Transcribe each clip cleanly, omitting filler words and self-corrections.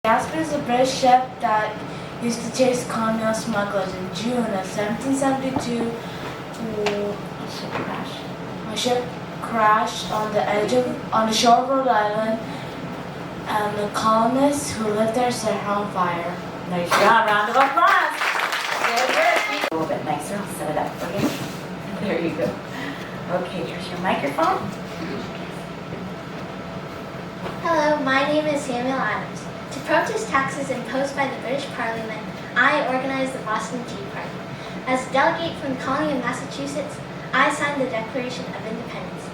Gaspar is a British ship that used to chase colonial smugglers. In June of 1772, a ship crashed on the shore of Rhode Island, and the colonists who lived there set her on fire. Nice job, round of applause. Good. A little bit nicer, I'll set it up for you. There you go. Okay, here's your microphone. Hello, my name is Samuel Adams. To protest taxes imposed by the British Parliament, I organized the Boston Tea Party. As a delegate from the colony of Massachusetts, I signed the Declaration of Independence.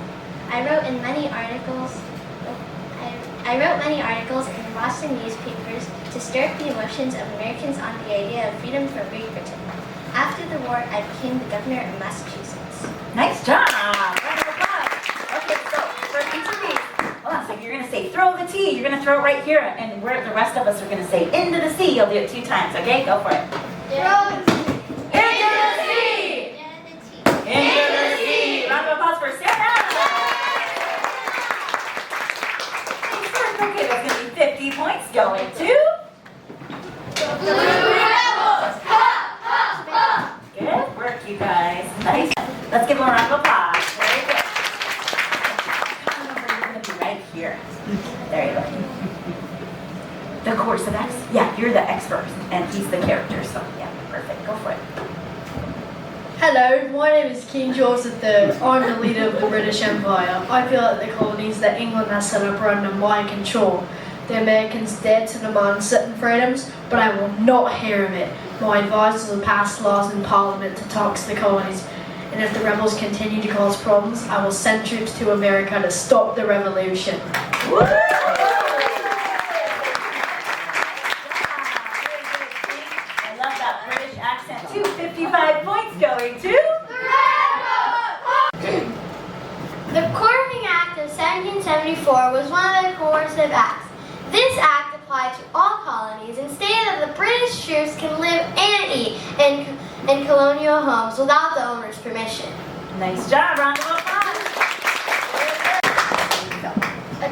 I wrote many articles in the Boston newspapers to stir up the emotions of Americans on the idea of freedom for Great Britain. After the war, I became the governor of Massachusetts. Nice job! Round of applause. Okay, so for each of these, hold on a second, you're going to say throw the tea. You're going to throw it right here, and the rest of us are going to say into the sea. You'll do it 2 times, okay? Go for it. Yeah. Into the sea! Into the sea! Round of applause for Sarah! Okay, that's going to be 50 points going to... Blue Rebels! Good work, you guys. Nice. Let's give them a round of applause. Very good. You're going to be right here. There you go. The course of X. Yeah, you're the expert, and he's the character. So yeah, perfect. Go for it. Hello, my name is King George III. I'm the leader of the British Empire. I feel that the colonies that England has set up are under my control. The Americans dared to demand certain freedoms, but I will not hear of it. My advisors will pass laws in Parliament to tax the colonies, and if the rebels continue to cause problems, I will send troops to America to stop the revolution. Woo! I love that British accent too. 55 points going to... The Quartering Act of 1774 was one of the coercive acts. This act applied to all colonies and stated that the British troops can live and eat in colonial homes without the owner's permission. Nice job. Round of applause.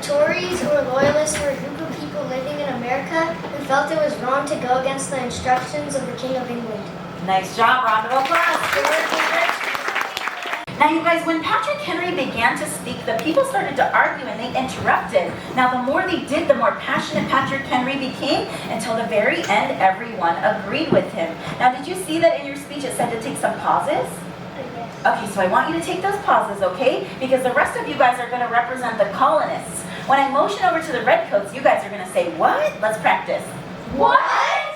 Tories or Loyalists were a group of people living in America who felt it was wrong to go against the instructions of the King of England. Nice job. Round of applause. Good work, Ingrid. Now, you guys, when Patrick Henry began to speak, the people started to argue and they interrupted. Now, the more they did, the more passionate Patrick Henry became, until the very end, everyone agreed with him. Now, did you see that in your speech it said to take some pauses? Yes. Okay, so I want you to take those pauses, okay? Because the rest of you guys are going to represent the colonists. When I motion over to the redcoats, you guys are going to say, what? Let's practice. What?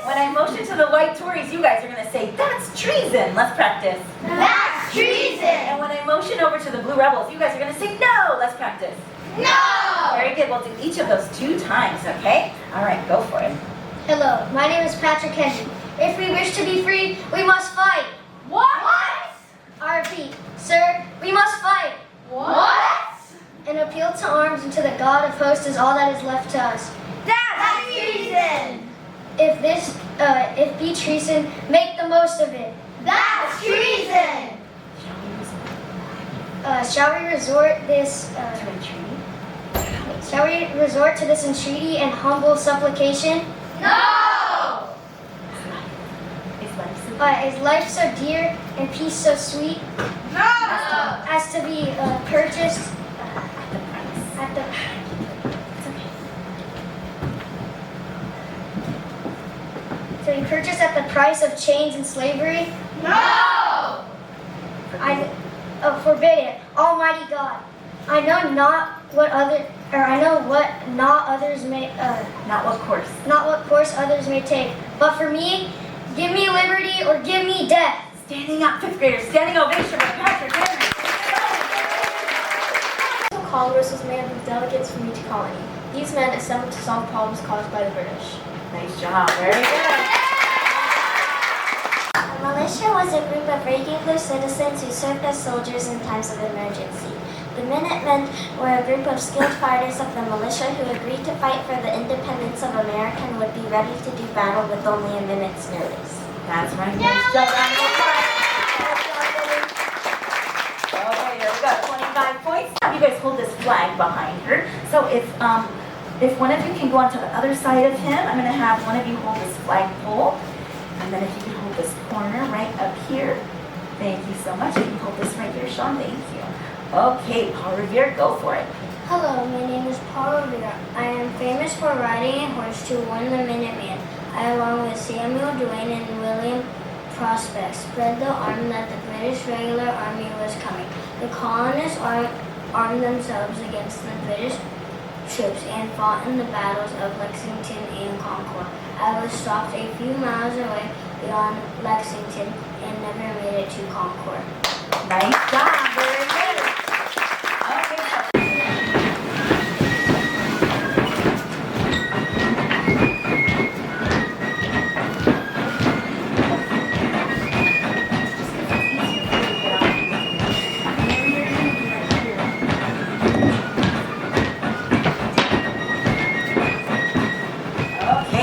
When I motion to the white Tories, you guys are going to say, that's treason. Let's practice. That's treason! And when I motion over to the blue rebels, you guys are going to say, no. Let's practice. No! Very good. We'll do each of those 2 times, okay? All right, go for it. Hello, my name is Patrick Henry. If we wish to be free, we must fight. What? I repeat, sir, we must fight. What? An appeal to arms and to the God of hosts is all that is left to us. That's treason! If be treason, make the most of it. That's treason! Shall we resort this? To a treaty? Shall we resort to this entreaty and humble supplication? No! Is life so Is life so dear and peace so sweet No! as to be purchased The price. at the? It's okay. To be purchased at the price of chains and slavery? No! Forbid it, Almighty God. I know what not others may, Not what course. not what course others may take. But for me, give me liberty or give me death. Standing up, 5th graders. Standing ovation for Patrick Henry. Congress was made up of delegates from each colony. These men assembled to solve problems caused by the British. Nice job. Very good. A militia was a group of regular citizens who served as soldiers in times of emergency. The Minutemen were a group of skilled fighters of the militia who agreed to fight for the independence of America and would be ready to do battle with only a minute's notice. That's right. Nice job. Round of applause. Okay, here we go. 25 points. Have you guys hold this flag behind her. So if If one of you can go onto the other side of him, I'm going to have one of you hold this flagpole. And then if you can hold this corner right up here. Thank you so much. You can hold this right here, Sean. Thank you. Okay, Paul Revere, go for it. Hello, my name is Paul Revere. I am famous for riding a horse to win the Minuteman. I, along with Samuel Duane and William Prospect, spread the alarm that the British regular army was coming. The colonists armed themselves against the British troops and fought in the battles of Lexington and Concord. I was stopped a few miles away beyond Lexington and never made it to Concord. Nice job. Very good. Okay,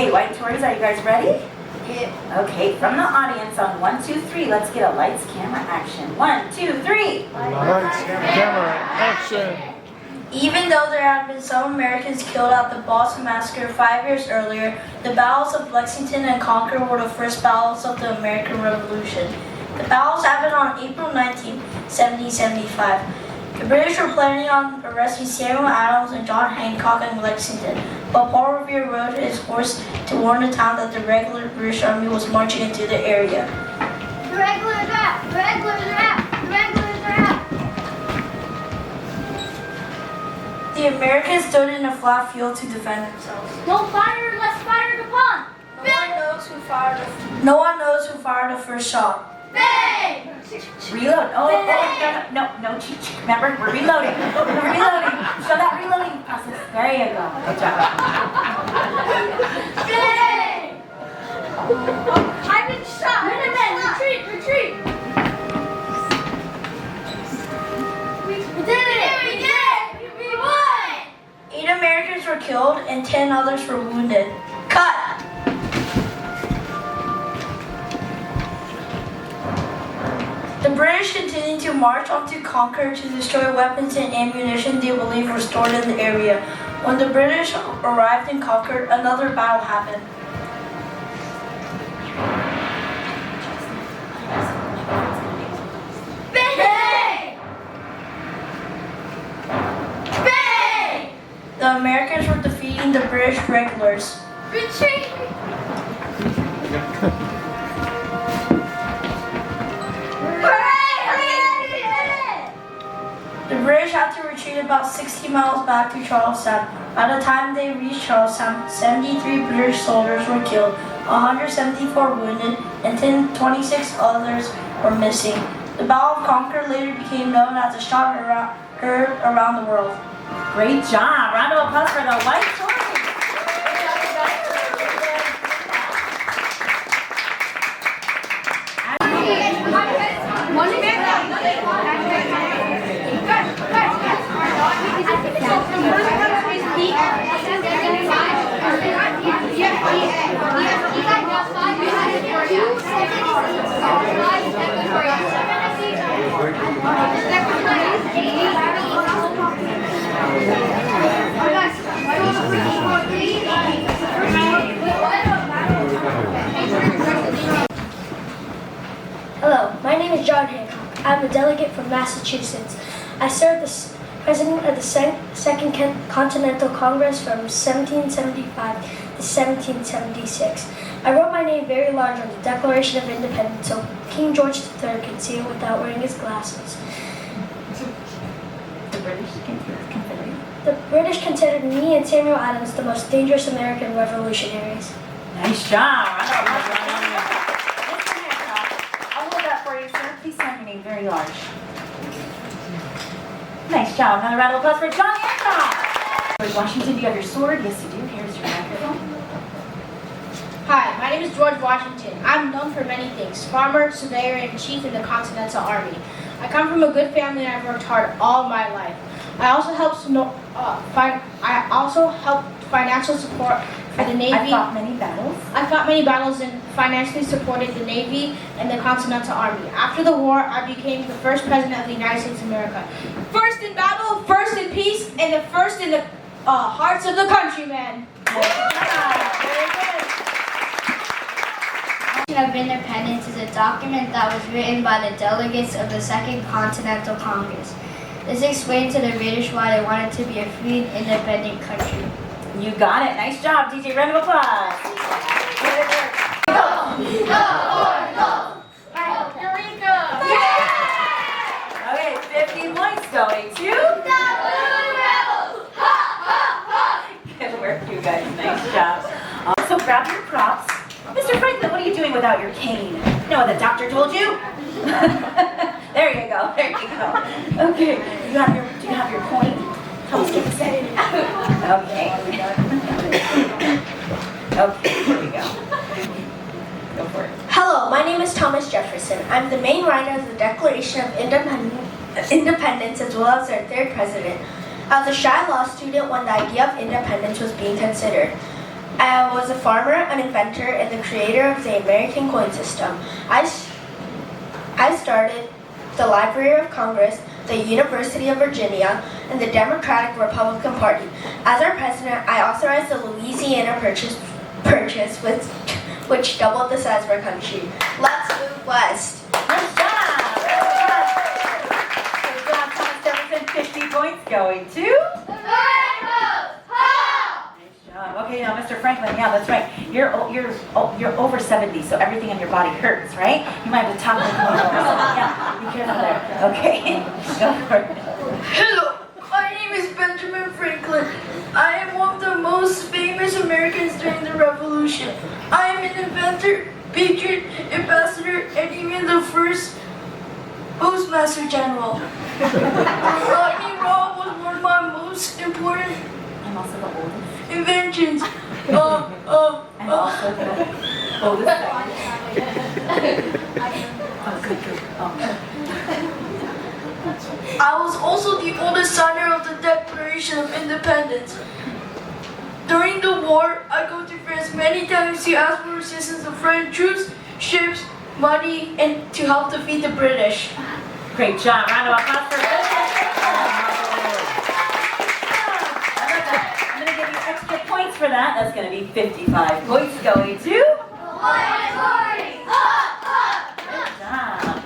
Okay, White Tories, are you guys ready? Yeah. Okay, from the audience on 1, 2, 3, let's get a lights, camera, action. 1, 2, 3. Lights, camera, action. Even though there had been some Americans killed at the Boston Massacre 5 years earlier, the battles of Lexington and Concord were the first battles of the American Revolution. The battles happened on April 19, 1775. The British were planning on arresting Samuel Adams and John Hancock in Lexington, but Paul Revere rode his horse to warn the town that the regular British army was marching into the area. The regulars are out! The regulars are out! The regulars are out! The Americans stood in a flat field to defend themselves. Don't fire unless fired upon! No one knows who fired the first shot. Bang! Reload. No, cheat. Remember, we're reloading. We're reloading. Show that reloading process. There you go. Good job. Bang! I've been shot! Retreat! Retreat! We did it! We did it! We won! 8 Americans were killed and 10 others were wounded. Cut! The British continued to march on to Concord to destroy weapons and ammunition they believed were stored in the area. When the British arrived in Concord, another battle happened. Bang! Bang! The Americans were defeating the British regulars. Retreat! The British had to retreat about 60 miles back to Charlestown. By the time they reached Charlestown, 73 British soldiers were killed, 174 wounded, and 26 others were missing. The Battle of Concord later became known as the shot heard around the world. Great job. Round of applause for the White Tories. Hello, my name is John Hancock. I'm a delegate from Massachusetts. I served as president of the Second Continental Congress from 1775 to 1776. I wrote my name very large on the Declaration of Independence so King George III could see it without wearing his glasses. The British considered me and Samuel Adams the most dangerous American revolutionaries. Nice job. Round of applause. Mr. Hancock, I'll hold that for you, sir. Please sign your name very large. Nice job. Another round of applause for John Hancock. George Washington, do you have your sword? Yes, you do. Here's your microphone. Hi, my name is George Washington. I'm known for many things: farmer, surveyor, and chief in the Continental Army. I come from a good family and I've worked hard all my life. I also helped financial support for the Navy. I fought many battles. I fought many battles and financially supported the Navy and the Continental Army. After the war, I became the first president of the United States of America. First in battle, first in peace, and the first in the Hearts of the Countrymen. Declaration of Independence is a document that was written by the delegates of the Second Continental Congress. This explained to the British why they wanted to be a free, independent country. You got it. Nice job, DJ. Round of applause. Okay, 50 points going to Good work, you guys. Nice job. So grab your props. Mr. Franklin, what are you doing without your cane? You know what the doctor told you? There you go. There you go. Okay. Do you have your point? Tell us what to say. Okay. Okay, here we go. Go for it. Hello, my name is Thomas Jefferson. I'm the main writer of the Declaration of Independence as well as our third president. I was a shy law student when the idea of independence was being considered. I was a farmer, an inventor, and the creator of the American coin system. I started the Library of Congress, the University of Virginia, and the Democratic Republican Party. As our president, I authorized the Louisiana Purchase which doubled the size of our country. Let's move west. Good job! Good job, Thomas Jefferson. 50 points going to Okay, now Mr. Franklin, yeah, that's right. You're over 70, so everything in your body hurts, right? You might have to talk like more. Yeah, be careful there. Okay, go for it. Hello, my name is Benjamin Franklin. I am one of the most famous Americans during the Revolution. I am an inventor, patriot, ambassador, and even the first Postmaster General. Lightning Rod was one of my most important I'm also the oldest. inventions. I'm also the oldest. I was also the oldest signer of the Declaration of Independence. During the war, I go to France many times to ask for assistance of French troops, ships, money, and to help defeat the British. Great job. Round of applause for I'm going to give you extra points for that. That's going to be 55 points going to Good job.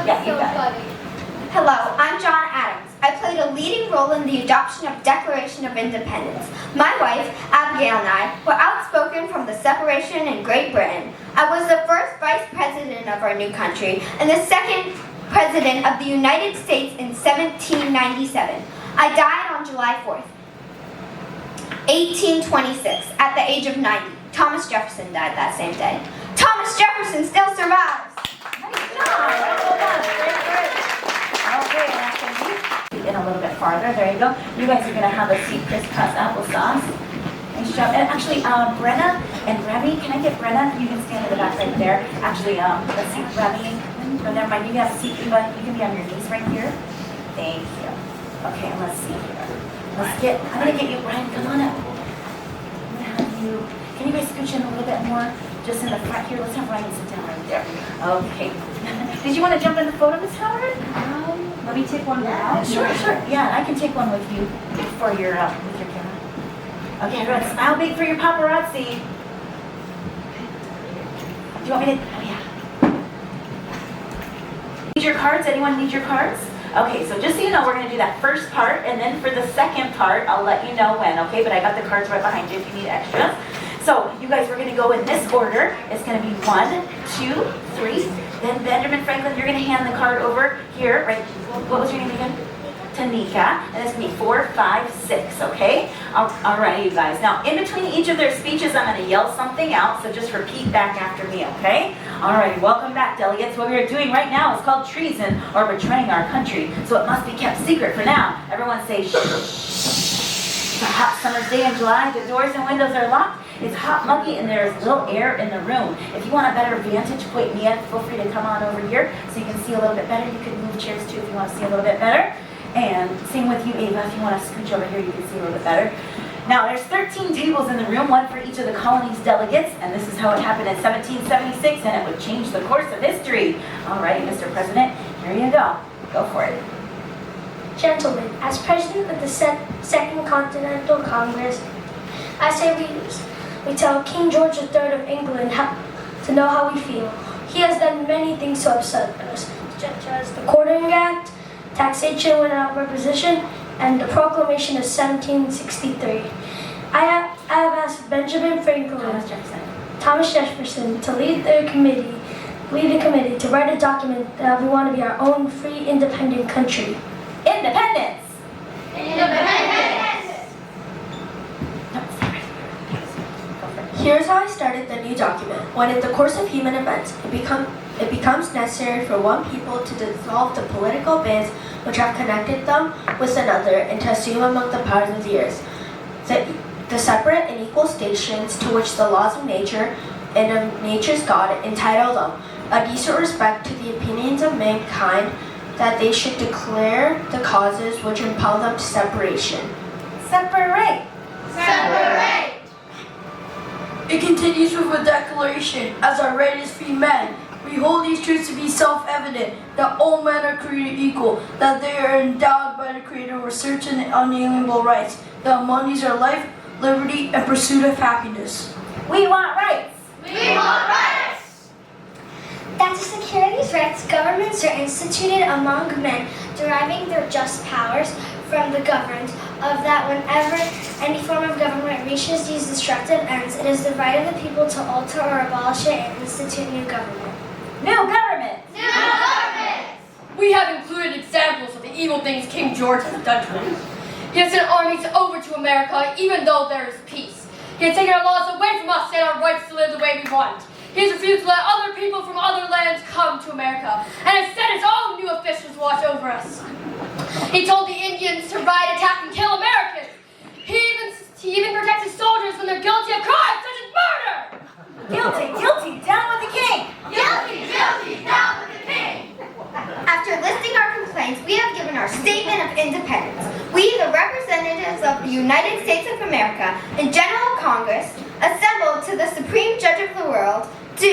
Yeah, you got it. Hello, I'm John Adams. I played a leading role in the adoption of Declaration of Independence. My wife, Abigail, and I were outspoken from the separation in Great Britain. I was the first vice president of our new country and the second president of the United States in 1797. I died on July 4th, 1826, at the age of 90. Thomas Jefferson died that same day. Thomas Jefferson still survives. Nice job. Okay, and that's going to be in a little bit farther. There you go. You guys are going to have a seat crisscross applesauce. Nice job. And actually, Brenna and Remy, can I get Brenna? You can stand in the back right there. Actually, let's see, Remy. No, never mind. You can have a seat. You can be on your knees right here. Thank you. Okay, and let's see here. I'm going to get you, Brian. Come on up. I'm going to have you. Can you guys scooch in a little bit more? Just in the front here. Let's have Ryan sit down right there. Okay. Did you want to jump in the photo, Miss Howard? Let me take one now. Sure. Yeah, I can take one with you for your with your camera. Okay, everyone, smile big for your paparazzi. Do you want me to? Oh yeah. Need your cards? Anyone need your cards? Okay, so just so you know, we're going to do that first part, and then for the second part, I'll let you know when. Okay, but I got the cards right behind you if you need extras. So you guys, we're going to go in this order. It's going to be 1, 2, 3. Then Benjamin Franklin, you're going to hand the card over here, right? What was your name again? Tanika. And it's going to be 4, 5, 6, okay? All right, you guys. Now, in between each of their speeches, I'm going to yell something out, so just repeat back after me, okay? All right, welcome back, delegates. What we are doing right now is called treason or betraying our country, so it must be kept secret for now. Everyone say shh. It's a hot summer's day in July. The doors and windows are locked. It's hot, muggy, and there is little air in the room. If you want a better vantage point, Mia, feel free to come on over here so you can see a little bit better. You can move chairs too if you want to see a little bit better. And same with you, Ava. If you want to scooch over here, you can see a little bit better. Now, there's 13 tables in the room, one for each of the colony's delegates, and this is how it happened in 1776, and it would change the course of history. All right, Mr. President, here you go. Go for it. Gentlemen, as President of the Second Continental Congress, I say we tell King George III of England to know how we feel. He has done many things to upset us, such as the Quartering Act, taxation without reposition, and the Proclamation of 1763. I have asked Benjamin Franklin, Thomas Jefferson to lead the committee to write a document that we want to be our own free, independent country. Independence! Here's how I started the new document. When in the course of human events, it becomes necessary for one people to dissolve the political bands which have connected them with another and to assume among the powers of the earth the separate and equal stations to which the laws of nature and of nature's God entitle them, a decent respect to the opinions of mankind, that they should declare the causes which impel them to separation. Separate! Separate! It continues with a declaration. As our right as free men, we hold these truths to be self-evident, that all men are created equal, that they are endowed by the Creator with certain unalienable rights, that among these are life, liberty, and pursuit of happiness. We want rights! We want rights! That to secure these rights, governments are instituted among men, deriving their just powers from the governed, of that whenever any form of government reaches these destructive ends, it is the right of the people to alter or abolish it and institute new government. New government! New government! We have included examples of the evil things King George has done to us. He has sent armies over to America even though there is peace. He has taken our laws away from us and our rights to live the way we want. He has refused to let other people from other lands come to America and has sent his own new officials watch over us. He told the Indians to riot, attack, and kill Americans. He even protects his soldiers when they're guilty of crimes such as murder. Guilty, down with the king! Guilty, down with the king! After listing our complaints, we have given our statement of independence. We, the representatives of the United States of America and General Congress, assembled to the Supreme Judge of the world, do,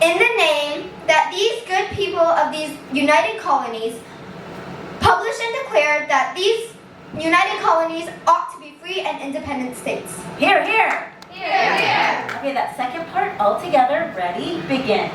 in the name that these good people of these United Colonies, publish and declare that these United Colonies ought to be free and independent states. Here, here! Here, here! Okay, that second part, all together, ready, begin.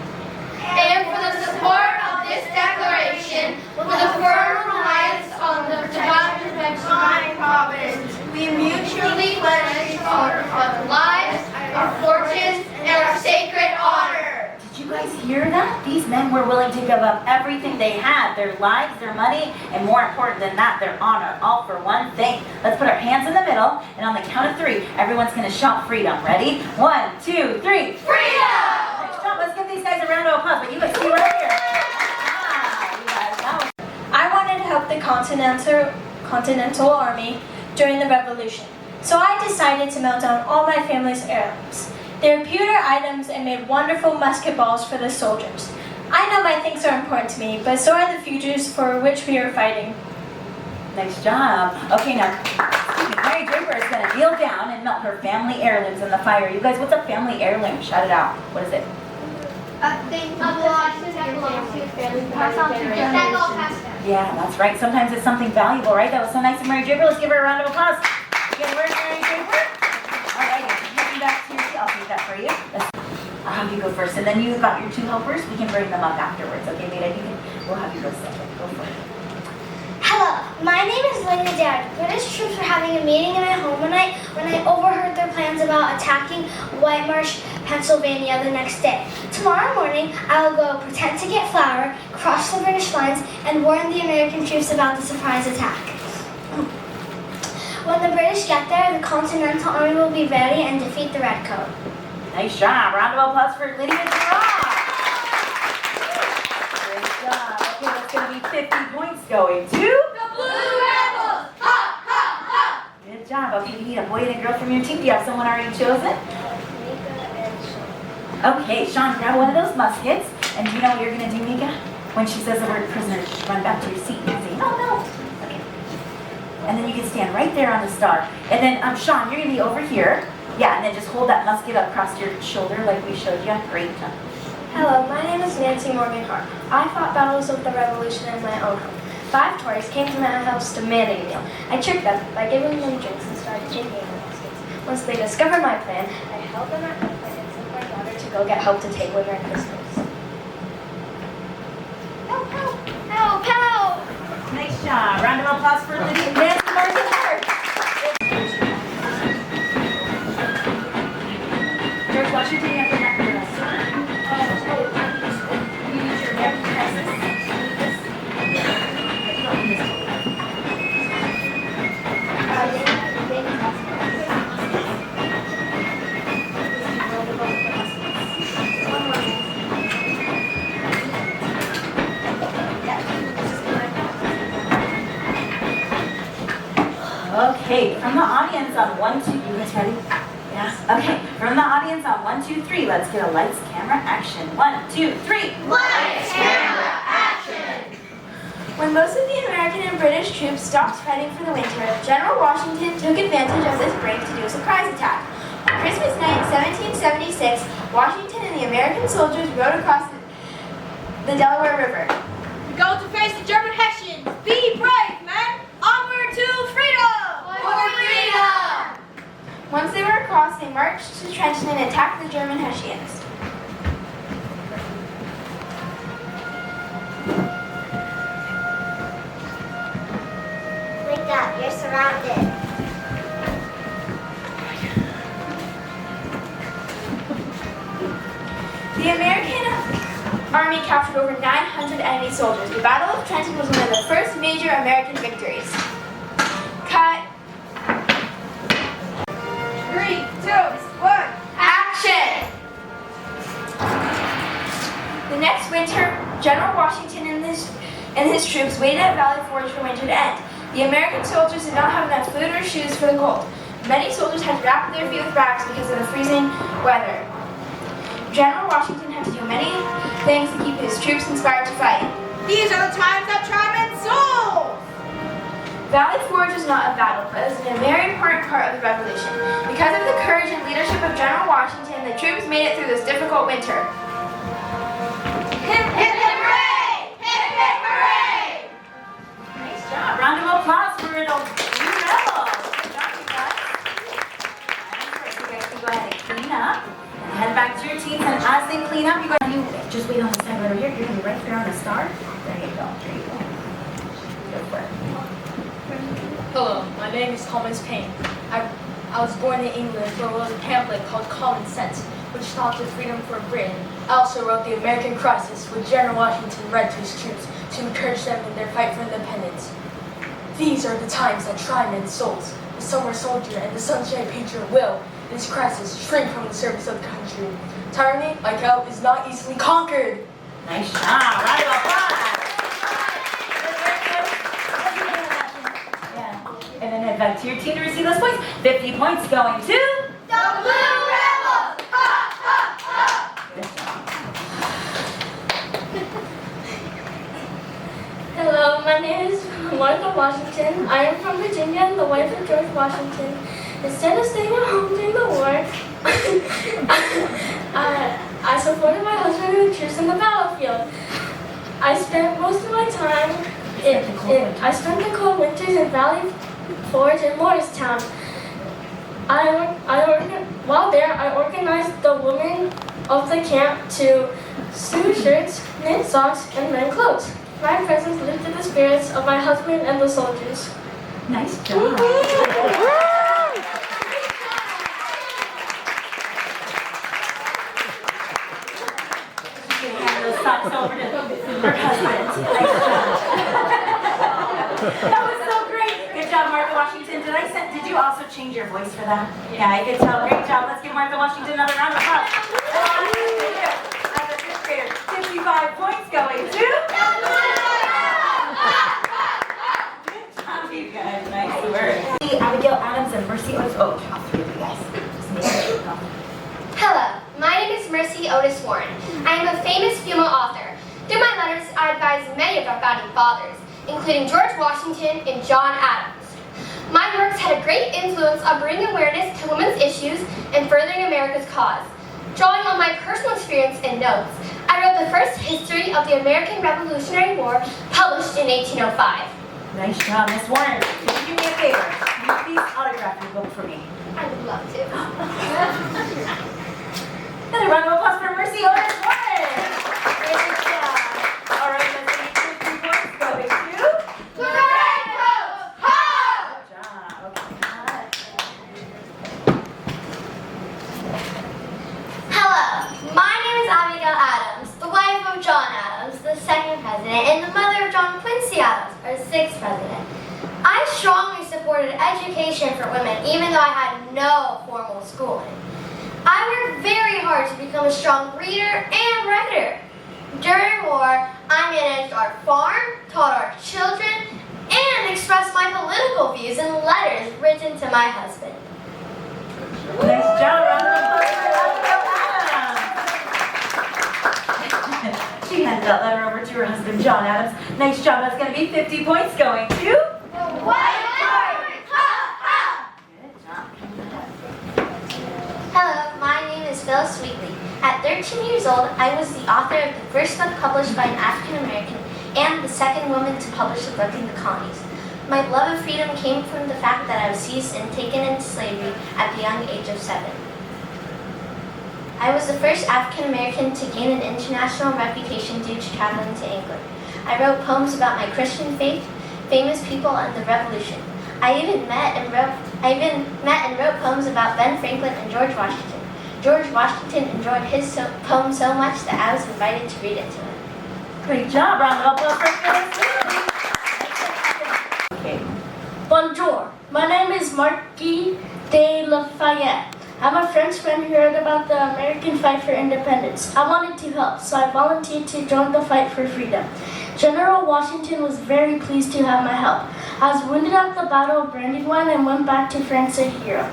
And for the support of this declaration, with a firm reliance on the divine providence, we mutually pledge our lives, our fortunes, and our sacred honor. Did you guys hear that? These men were willing to give up everything they had, their lives, their money, and more important than that, their honor, all for one thing. Let's put our hands in the middle, and on the count of 3, everyone's gonna shout freedom. Ready? 1, 2, 3. Freedom! Let's give these guys a round of applause, but you guys see right here. I wanted to help the Continental Army during the Revolution, so I decided to melt down all my family's heirlooms. They were pewter items and made wonderful musket balls for the soldiers. I know my things are important to me, but so are the futures for which we are fighting. Nice job. Okay, now, Mary Draper is going to kneel down and melt her family heirlooms in the fire. You guys, what's a family heirloom? Shout it out. What is it? Yeah, that's right. Sometimes it's something valuable, right? That was so nice of Mary Draper. Let's give her a round of applause. Again, where's Mary Draper? All right, heading back to your seat. I'll take that for you. I'll have you go first, and then you've got your 2 helpers. We can bring them up afterwards. Okay, Veda, we'll have you go second. Go for it. Hello, my name is Linda Dad. British troops were having a meeting in my home one night when I overheard their plans about attacking White Marsh, Pennsylvania the next day. Tomorrow morning, I will go pretend to get flour, cross the British lines, and warn the American troops about the surprise attack. When the British get there, the Continental Army will be ready and defeat the Redcoat. Nice job. Round of applause for Lydia Gerard. Great job. Okay, that's going to be 50 points going to The Blue Rebels! Ha, ha, ha! Good job. Okay, we need a boy and a girl from your team. Do you have someone already chosen? Okay, Sean, grab one of those muskets. And do you know what you're going to do, Mika? When she says the word prisoner, run back to your seat and say, no. Okay. And then you can stand right there on the star. And then, Sean, you're going to be over here. Yeah, and then just hold that musket up across your shoulder like we showed you. Great job. Hello, my name is Nancy Morgan Hart. I fought battles of the Revolution in my own home. 5 Tories came to my house demanding a meal. I tricked them by giving them drinks and started taking them in baskets. Once they discovered my plan, I held them at gunpoint and sent my daughter to go get help to take away my Christmas. Help, help, help, help! Nice job. Round of applause for Lydia, Nancy, Mark, and Eric. George Washington, you have to knock for us. You use your American crisis. Okay, from the audience on 1, 2, you guys ready? Yeah? Okay, from the audience on 1, 2, 3, let's get a lights, camera, action. 1, 2, 3. Lights, camera, action! When most of the American and British troops stopped fighting for the winter, General Washington took advantage of this break to do a surprise attack. On Christmas night, 1776, Washington and the American soldiers rode across the Delaware River. We go to face the German Hessians. Be brave, men! Onward to freedom! For freedom! Once they were across, they marched to Trenton and attacked the German Hessians. Wake up, you're surrounded. The American army captured over 900 enemy soldiers. The Battle of Trenton was one of the first major American victories. Cut. 3, 2, 1. Action! The next winter, General Washington and his troops waited at Valley Forge for winter to end. The American soldiers did not have enough food or shoes for the cold. Many soldiers had to wrap their feet with rags because of the freezing weather. General Washington had to do many things to keep his troops inspired to fight. These are the times that try men's souls! Valley Forge was not a battle, but it was a very important part of the Revolution. Because of the courage and leadership of General Washington, the troops made it through this difficult winter. Hip, hip, hip, hooray! Hip, hip, hooray! Nice job. Round of applause for the Blue Rebels. Good job, you guys. You guys can go ahead and clean up. Head back to your teams, and as they clean up, you guys just wait on the side right over here. You're gonna be right there on the star. There you go. There you go. Go for it. Hello, my name is Thomas Paine. I was born in England where there was a pamphlet called Common Sense, which talked of freedom for Britain. I also wrote The American Crisis, which General Washington read to his troops to encourage them in their fight for independence. These are the times that try men's souls. The summer soldier and the sunshine patriot will, in this crisis, shrink from the service of the country. Tyranny, like hell, is not easily conquered. Nice job. Round of applause. Yeah. And then head back to your team to receive those points. 50 points going to The Blue Rebels! Ha, ha, ha! Good job. Hello, my name is Monica Washington. I am from Virginia and the wife of George Washington. Instead of staying at home during the war, I supported my husband and the troops in the battlefield. I spent most of my time I spent the cold winters in Valley Forge and Morristown. While there, I organized the women of the camp to sew shirts, knit socks, and mend clothes. My presence lifted the spirits of my husband and the soldiers. Nice job. Hand those socks over to her husband. Nice job. That was so great. Good job, Martha Washington. Did you also change your voice for that? Yeah, I could tell. Great job. Let's give Martha Washington another round of applause. As a fifth grader, 55 points going to you guys, nice work. Abigail Adams and Mercy Otis. Oh, top 3 of you guys. Hello, my name is Mercy Otis Warren. I am a famous female author. Through my letters, I advise many of our founding fathers, including George Washington and John Adams. My works had a great influence on bringing awareness to women's issues and furthering America's cause. Drawing on my personal experience and notes, I wrote the first history of the American Revolutionary War, published in 1805. Nice job, Miss Warner. Could you do me a favor? Can you please autograph your book for me? I would love to. Another round of applause for Mercy Otis Warner. Great job. All right, let's see 50 points going to The Red Coats! Ho! Good job. Okay. Hello, my name is Abigail Adams, the wife of John Adams, the second president, and the mother of John Quincy Adams, our sixth president. I strongly supported education for women, even though I had no formal schooling. I worked very hard to become a strong reader and writer. During war, I managed our farm, taught our children, and expressed my political views in letters written to my husband. Nice job. Round of applause for Abigail Adams. She handed that letter over to her husband, John Adams. Nice job. That's going to be 50 points going to White Coat! Good job. Hello, my name is Phil Sweetley. At 13 years old, I was the author of the first book published by an African American and the second woman to publish a book in the colonies. My love of freedom came from the fact that I was seized and taken into slavery at the young age of 7. I was the first African American to gain an international reputation due to traveling to England. I wrote poems about my Christian faith, famous people, and the Revolution. I even met and wrote poems about Ben Franklin and George Washington. George Washington enjoyed his poem so much that I was invited to read it to him. Great job. Round of applause for Phyllis Sweetley. Okay. Bonjour, my name is Marquis de Lafayette. I'm a Frenchman who heard about the American fight for independence. I wanted to help, so I volunteered to join the fight for freedom. General Washington was very pleased to have my help. I was wounded at the Battle of Brandywine and went back to France a hero.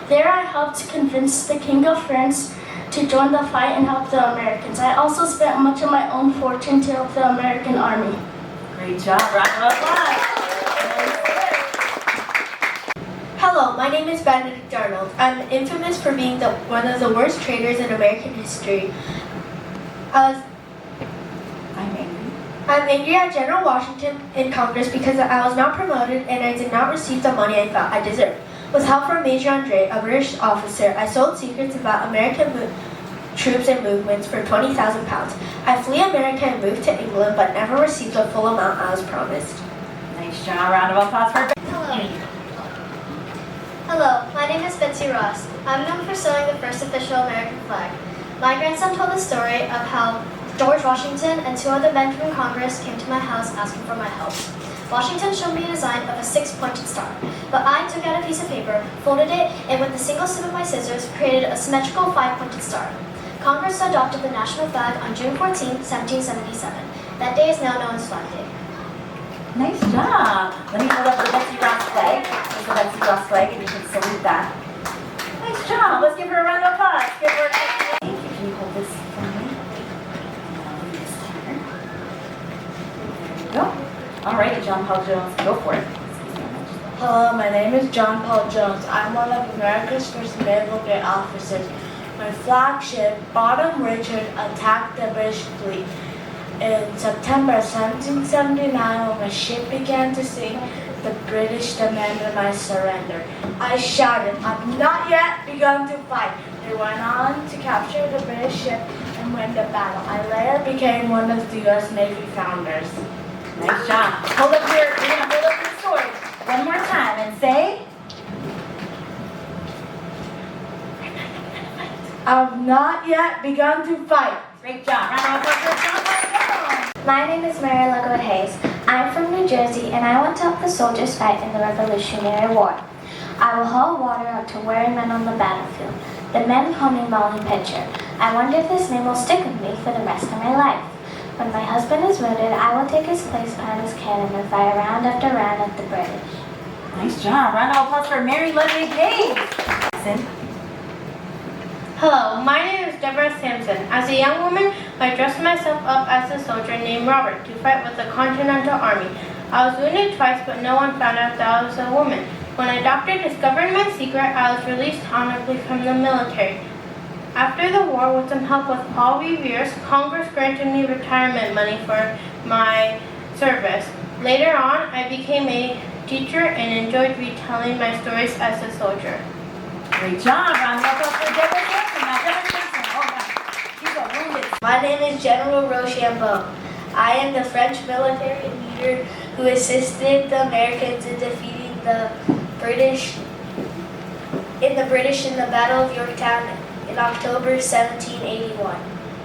There I helped convince the King of France to join the fight and help the Americans. I also spent much of my own fortune to help the American army. Great job. Round of applause. Hello, my name is Benedict Arnold. I'm infamous for being one of the worst traitors in American history. I'm angry at General Washington in Congress because I was not promoted and I did not receive the money I thought I deserved. With help from Major Andre, a British officer, I sold secrets about American troops and movements for £20,000. I flee America and moved to England, but never received the full amount I was promised. Nice job. Round of applause for Hello, my name is Betsy Ross. I'm known for sewing the first official American flag. My grandson told the story of how George Washington and 2 other men from Congress came to my house asking for my help. Washington showed me a design of a 6-pointed star, but I took out a piece of paper, folded it, and with a single snip of my scissors, created a symmetrical 5-pointed star. Congress adopted the national flag on June 14, 1777. That day is now known as Flag Day. Nice job. Let me hold up the Betsy Ross flag. There's the Betsy Ross flag, and you can salute that. Nice job. Let's give her a round of applause. Give her a nice thank you. Can you hold this for me? There you go. All right, John Paul Jones, go for it. Hello, my name is John Paul Jones. I'm one of America's first naval grade officers. My flagship, Bottom Richard, attacked the British fleet. In September 1779, when my ship began to sink, the British demanded my surrender. I shouted, "I've not yet begun to fight." They went on to capture the British ship and win the battle. I later became one of the U.S. Navy founders. Nice job. Hold up your, you're gonna hold up your sword one more time and say, "I've not yet begun to fight." Great job. Round of applause for John Paul Jones. My name is Mary Lagoa Hayes. I'm from New Jersey and I want to help the soldiers fight in the Revolutionary War. I will haul water out to weary men on the battlefield. The men call me Molly Pitcher. I wonder if this name will stick with me for the rest of my life. When my husband is wounded, I will take his place behind his cannon and fire round after round at the British. Nice job. Round of applause for Mary Ludwig Hayes. Hello, my name is Deborah Sampson. As a young woman, I dressed myself up as a soldier named Robert to fight with the Continental Army. I was wounded twice, but no one found out that I was a woman. When a doctor discovered my secret, I was released honorably from the military. After the war, with some help with Paul Revere's, Congress granted me retirement money for my service. Later on, I became a teacher and enjoyed retelling my stories as a soldier. Great job. Round of applause for Deborah Johnson. Now, Deborah Johnson, hold on. She's a wounded. My name is General Rochambeau. I am the French military leader who assisted the Americans in defeating the British in the Battle of Yorktown in October 1781.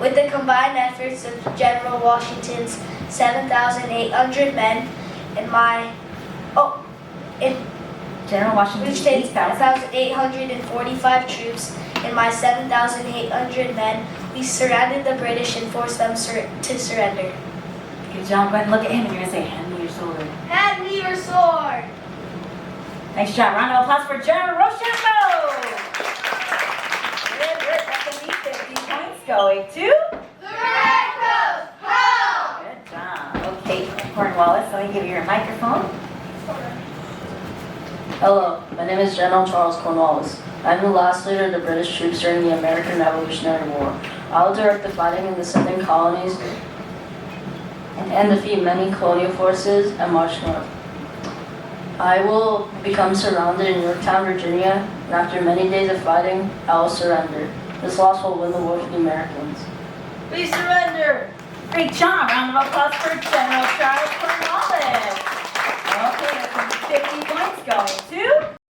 With the combined efforts of General Washington's 7,800 men and General Washington's which takes 1,845 troops and my 7,800 men, we surrounded the British and forced them to surrender. Good job. Go ahead and look at him and you're going to say, hand me your sword. Hand me your sword! Nice job. Round of applause for General Rochambeau. Good work. That's going to be 50 points going to The Red Coast home! Good job. Okay, Cornwallis, let me give you your microphone. Hello, my name is General Charles Cornwallis. I'm the last leader of the British troops during the American Revolutionary War. I will direct the fighting in the southern colonies and defeat many colonial forces and march north. I will become surrounded in Yorktown, Virginia, and after many days of fighting, I will surrender. This loss will win the war for the Americans. We surrender. Great job. Round of applause for General Charles Cornwallis. Okay, that's 50 points going to